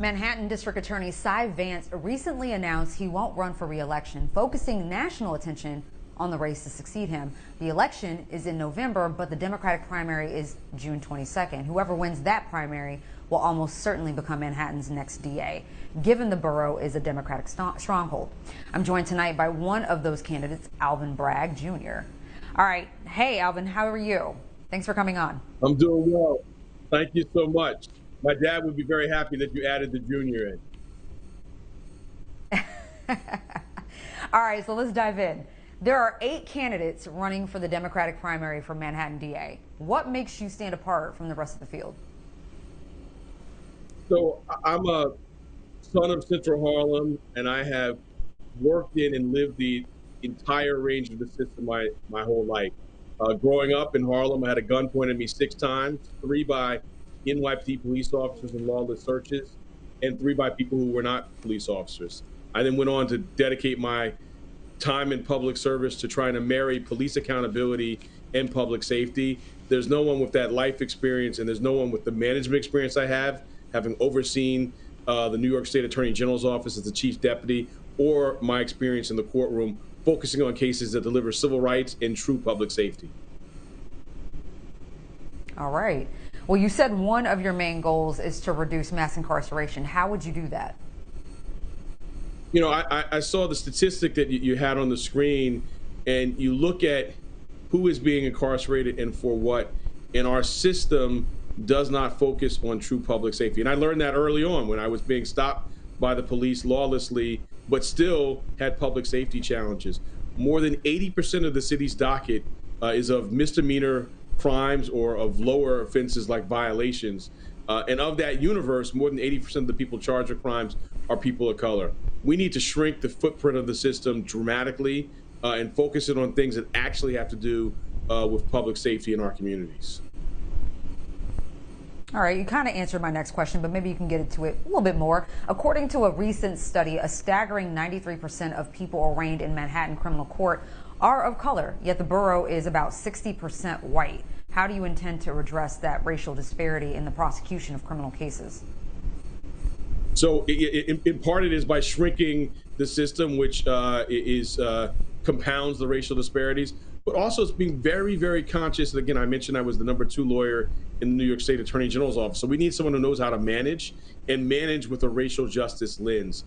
Manhattan District Attorney Cy Vance recently announced he won't run for re-election, focusing national attention on the race to succeed him. The election is in November, but the Democratic primary is June 22nd. Whoever wins that primary will almost certainly become Manhattan's next DA, given the borough is a Democratic stronghold. I'm joined tonight by one of those candidates, Alvin Bragg, Jr. All right. Hey, Alvin, how are you? Thanks for coming on. I'm doing well. Thank you so much. My dad would be very happy that you added the junior in. All right, so let's dive in. There are 8 candidates running for the Democratic primary for Manhattan DA. What makes you stand apart from the rest of the field? So I'm a son of Central Harlem, and I have worked in and lived the entire range of the system my whole life. Growing up in Harlem, I had a gun pointed at me 6 times, 3 by NYPD police officers in lawless searches, and 3 by people who were not police officers. I then went on to dedicate my time in public service to trying to marry police accountability and public safety. There's no one with that life experience, and there's no one with the management experience I have, having overseen the New York State Attorney General's office as the chief deputy, or my experience in the courtroom, focusing on cases that deliver civil rights and true public safety. All right. Well, you said one of your main goals is to reduce mass incarceration. How would you do that? You know, I saw the statistic that you had on the screen, and you look at who is being incarcerated and for what, and our system does not focus on true public safety. And I learned that early on when I was being stopped by the police lawlessly, but still had public safety challenges. More than 80% of the city's docket is of misdemeanor crimes or of lower offenses like violations. And of that universe, more than 80% of the people charged with crimes are people of color. We need to shrink the footprint of the system dramatically and focus it on things that actually have to do with public safety in our communities. All right, you kind of answered my next question, but maybe you can get into it a little bit more. According to a recent study, a staggering 93% of people arraigned in Manhattan criminal court are of color, yet the borough is about 60% white. How do you intend to address that racial disparity in the prosecution of criminal cases? So in part it is by shrinking the system, which compounds the racial disparities, but also it's being very, very conscious. And again, I mentioned I was the #2 lawyer in the New York State Attorney General's office. So we need someone who knows how to manage and manage with a racial justice lens.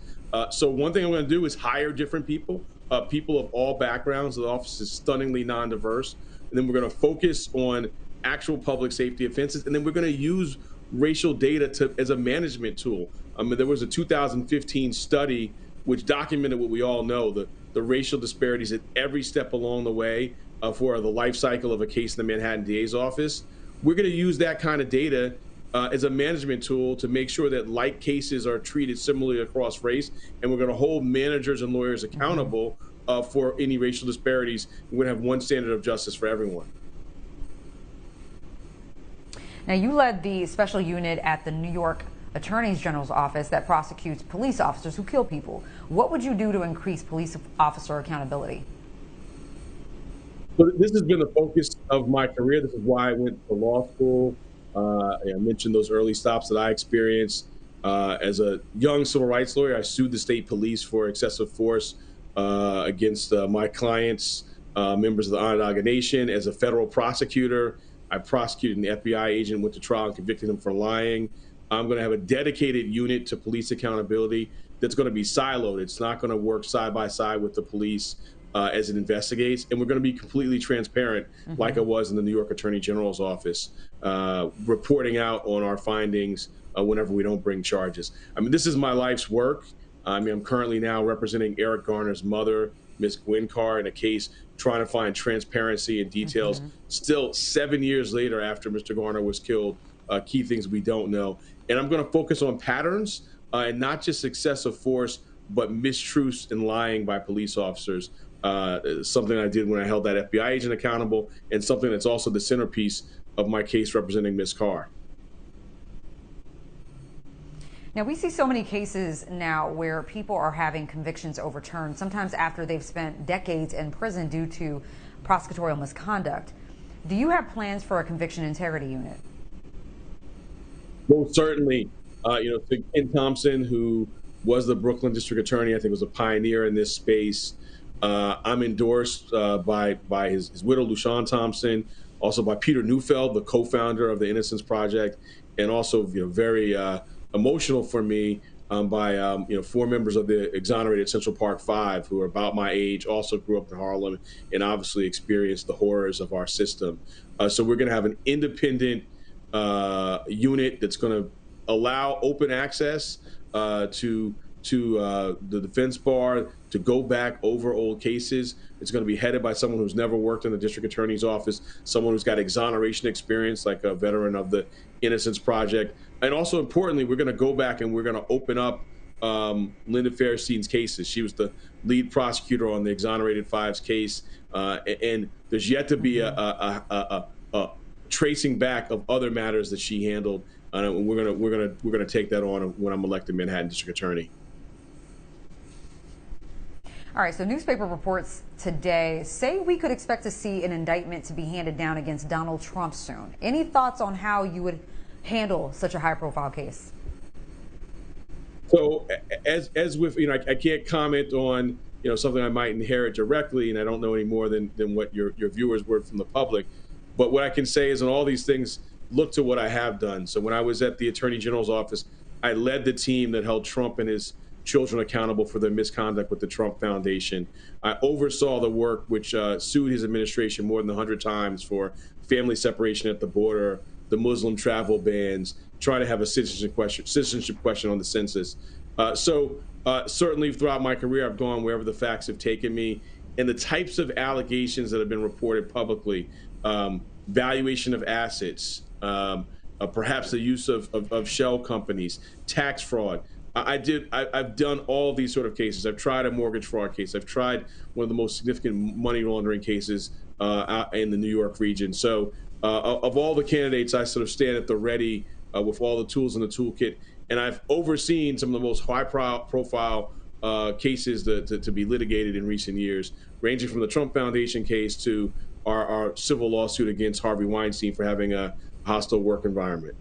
So one thing I'm going to do is hire different people, people of all backgrounds. The office is stunningly non-diverse. And then we're going to focus on actual public safety offenses. And then we're going to use racial data as a management tool. There was a 2015 study which documented what we all know, the racial disparities at every step along the way for the life cycle of a case in the Manhattan DA's office. We're going to use that kind of data as a management tool to make sure that like cases are treated similarly across race, and we're going to hold managers and lawyers accountable for any racial disparities. We're going to have one standard of justice for everyone. Now, you led the special unit at the New York Attorney General's office that prosecutes police officers who kill people. What would you do to increase police officer accountability? So this has been the focus of my career. This is why I went to law school. I mentioned those early stops that I experienced. As a young civil rights lawyer, I sued the state police for excessive force against my clients, members of the Onondaga Nation. As a federal prosecutor, I prosecuted an FBI agent, went to trial and convicted him for lying. I'm going to have a dedicated unit to police accountability that's going to be siloed. It's not going to work side by side with the police as it investigates. And we're going to be completely transparent, like I was in the New York Attorney General's office, reporting out on our findings whenever we don't bring charges. I mean, this is my life's work. I'm currently now representing Eric Garner's mother, Ms. Gwen Carr, in a case trying to find transparency and details. Still 7 years later after Mr. Garner was killed, key things we don't know. And I'm going to focus on patterns and not just excessive force, but mistruths and lying by police officers. Something I did when I held that FBI agent accountable, and something that's also the centerpiece of my case representing Ms. Carr. Now, we see so many cases now where people are having convictions overturned, sometimes after they've spent decades in prison due to prosecutorial misconduct. Do you have plans for a conviction integrity unit? Most certainly. To Ken Thompson, who was the Brooklyn district attorney, I think was a pioneer in this space. I'm endorsed by his widow, LaShawn Thompson, also by Peter Neufeld, the co-founder of the Innocence Project, and also very emotional for me by four members of the exonerated Central Park Five, who are about my age, also grew up in Harlem, and obviously experienced the horrors of our system. So we're going to have an independent unit that's going to allow open access to the defense bar to go back over old cases. It's going to be headed by someone who's never worked in the district attorney's office, someone who's got exoneration experience, like a veteran of the Innocence Project. And also importantly, we're going to go back and we're going to open up Linda Fairstein's cases. She was the lead prosecutor on the exonerated Fives case, and there's yet to be a tracing back of other matters that she handled. And we're gonna take that on when I'm elected Manhattan District Attorney. All right, so newspaper reports today say we could expect to see an indictment to be handed down against Donald Trump soon. Any thoughts on how you would handle such a high-profile case? So, as with I can't comment on something I might inherit directly, and I don't know any more than what your viewers were from the public. But what I can say is, in all these things, look to what I have done. So when I was at the Attorney General's office, I led the team that held Trump and his children accountable for their misconduct with the Trump Foundation. I oversaw the work which sued his administration more than 100 times for family separation at the border, the Muslim travel bans, trying to have a citizenship question on the census. Certainly throughout my career, I've gone wherever the facts have taken me. And the types of allegations that have been reported publicly, valuation of assets, perhaps the use of shell companies, tax fraud. I've done all these sort of cases. I've tried a mortgage fraud case. I've tried one of the most significant money laundering cases out in the New York region. So of all the candidates, I sort of stand at the ready with all the tools in the toolkit. And I've overseen some of the most high-profile cases to be litigated in recent years, ranging from the Trump Foundation case to our civil lawsuit against Harvey Weinstein for having a hostile work environment.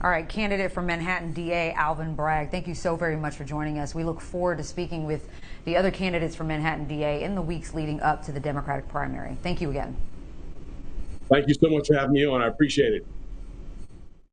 All right, candidate for Manhattan DA, Alvin Bragg, thank you so very much for joining us. We look forward to speaking with the other candidates for Manhattan DA in the weeks leading up to the Democratic primary. Thank you again. Thank you so much for having me on. I appreciate it.